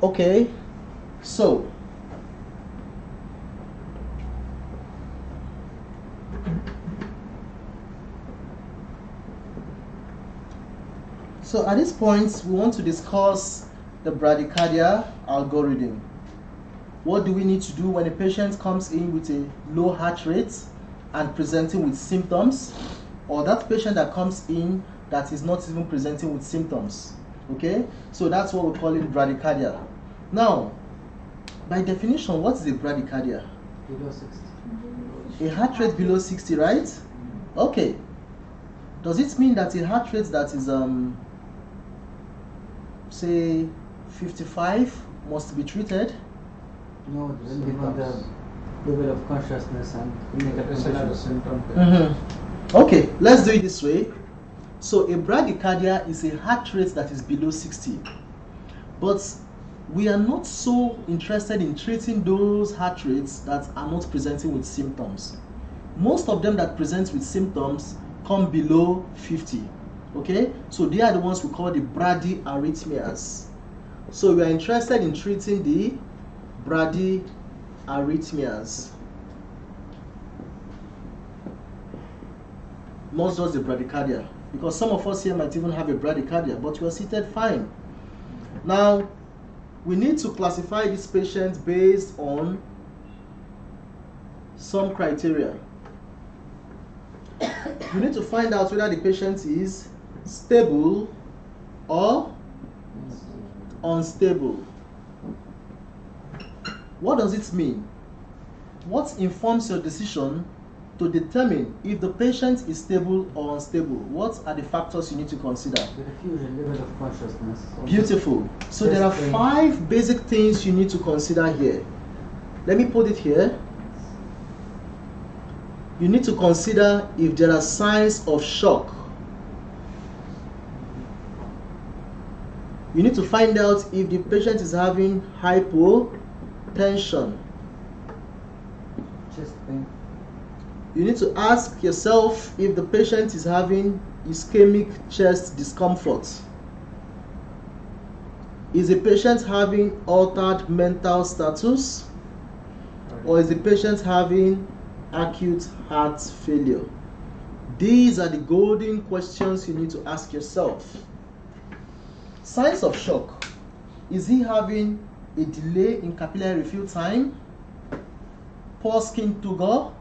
Okay, so at this point, we want to discuss the bradycardia algorithm. What do we need to do when a patient comes in with a low heart rate and presenting with symptoms, or that patient that comes in that is not even presenting with symptoms? Okay, so that's what we call it bradycardia. Now, by definition, what is a bradycardia? Below 60. A heart rate below 60, right? Okay. Does it mean that a heart rate that is say 55 must be treated? No, depending on the level of consciousness and clinical condition. Okay, let's do it this way. So a bradycardia is a heart rate that is below 60. But we are not so interested in treating those heart rates that are not presenting with symptoms. Most of them that present with symptoms come below 50. Okay, so they are the ones we call the bradyarrhythmias. So we are interested in treating the bradyarrhythmias, not just the bradycardia, because some of us here might even have a bradycardia, but you are seated fine. Now, we need to classify these patients based on some criteria. You need to find out whether the patient is stable or unstable. What does it mean? What informs your decision to determine if the patient is stable or unstable? What are the factors you need to consider? The diffusion level of consciousness. Beautiful. So there are 5 basic things you need to consider here. Let me put it here. You need to consider if there are signs of shock. You need to find out if the patient is having hypotension. Chest pain. You need to ask yourself if the patient is having ischemic chest discomfort. Is the patient having altered mental status? Or is the patient having acute heart failure? These are the golden questions you need to ask yourself. Signs of shock. Is he having a delay in capillary refill time, poor skin turgor,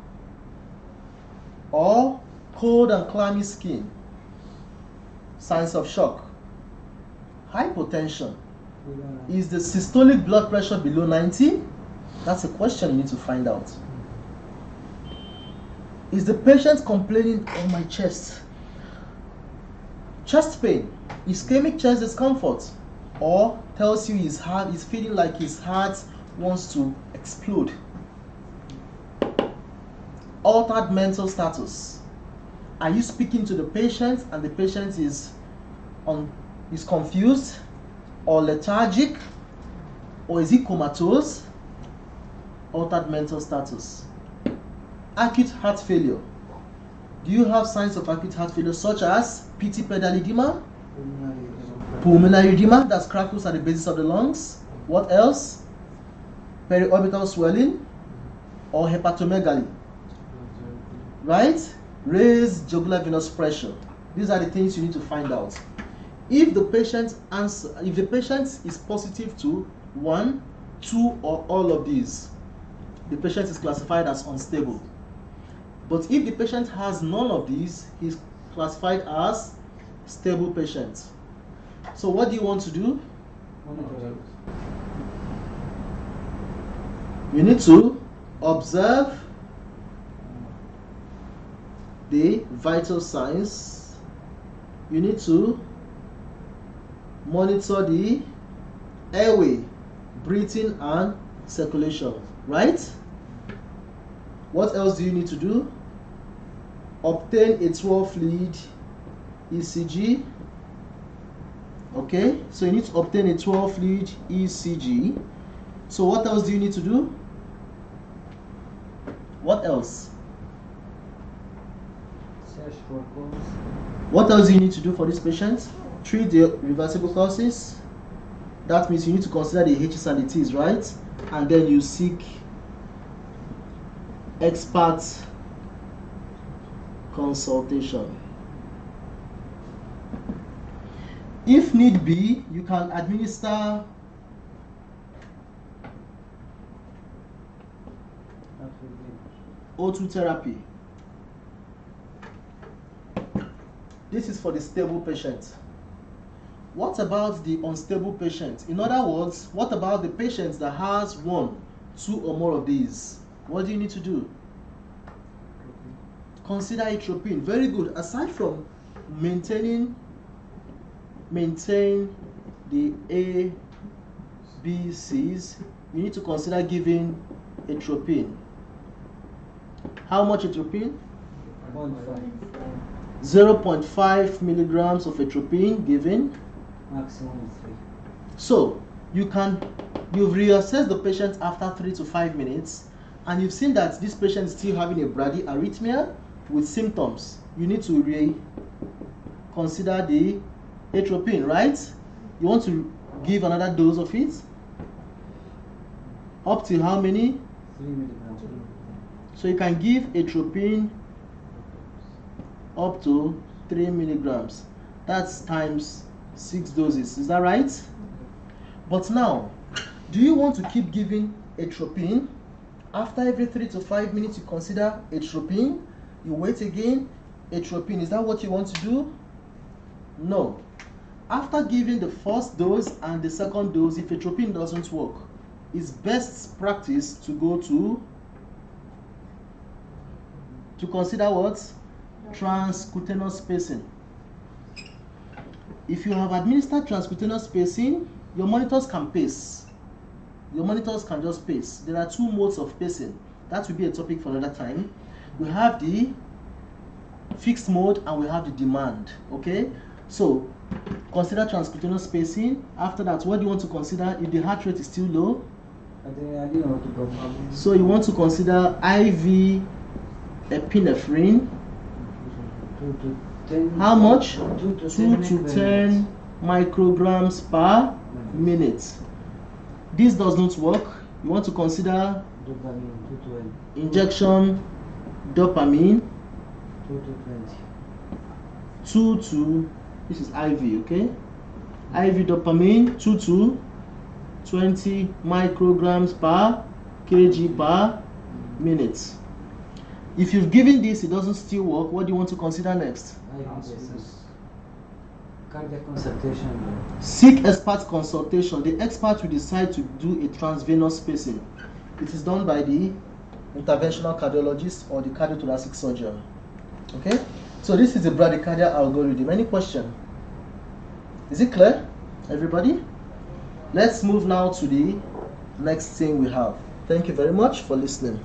or cold and clammy skin? Signs of shock. Hypotension. Is the systolic blood pressure below 90? That's a question you need to find out. Is the patient complaining on my chest? Chest pain, ischemic chest discomfort, or tells you his heart is feeling like his heart wants to explode. Altered mental status. Are you speaking to the patient and the patient is confused or lethargic, or is he comatose? Altered mental status. Acute heart failure. Do you have signs of acute heart failure such as PT pedal edema, pulmonary edema, that's crackles at the basis of the lungs? What else? Periorbital swelling or hepatomegaly, right? Raised jugular venous pressure. These are the things you need to find out. If the patient is positive to 1, 2, or all of these, the patient is classified as unstable. But if the patient has none of these, he's classified as stable patient. So what do you want to do? You need to observe the vital signs. You need to monitor the airway, breathing, and circulation, right? What else do you need to do? Obtain a 12-lead ECG. Okay, so you need to obtain a 12-lead ECG. So what else do you need to do? What else? Search for cause. What else do you need to do for this patient? Treat the reversible causes. That means you need to consider the H's and the T's, right? And then you seek expert consultation. If need be, you can administer O2 therapy. This is for the stable patient. What about the unstable patient? In other words, what about the patient that has 1, 2 or more of these? What do you need to do? Consider atropine. Very good. Aside from maintain the A, B, C's, you need to consider giving atropine. How much atropine? 0.5 milligrams of atropine given. Maximum 3. So you've reassessed the patient after 3 to 5 minutes, and you've seen that this patient is still having a bradyarrhythmia with symptoms. You need to consider the atropine, right? You want to give another dose of it. Up to how many? 3 milligrams. So you can give atropine up to 3 milligrams. That's times 6 doses. Is that right? But now, do you want to keep giving atropine? After every 3 to 5 minutes, you consider atropine. You wait again, atropine. Is that what you want to do? No. After giving the first dose and the second dose, if atropine doesn't work, it's best practice to go to consider what? Transcutaneous spacing. If you have administered transcutaneous spacing, your monitors can pace. Your monitors can just pace. There are 2 modes of pacing. That will be a topic for another time. We have the fixed mode and we have the demand. Okay? So, consider transcutaneous spacing. After that, what do you want to consider if the heart rate is still low? So, you want to consider IV epinephrine. 2 to 10. How much? 2 to 10 micrograms per minute. This does not work. You want to consider Dopamine 2 to 10. injection dopamine 2 to 20. 2 to, this is IV, okay? IV dopamine 2 to 20 micrograms per kg per minute. If you've given this, it doesn't still work, what do you want to consider next? Cardiac consultation. Seek expert consultation. The expert will decide to do a transvenous spacing. It is done by the interventional cardiologist or the cardiothoracic surgeon. Okay? So this is the bradycardia algorithm. Any question? Is it clear, everybody? Let's move now to the next thing we have. Thank you very much for listening.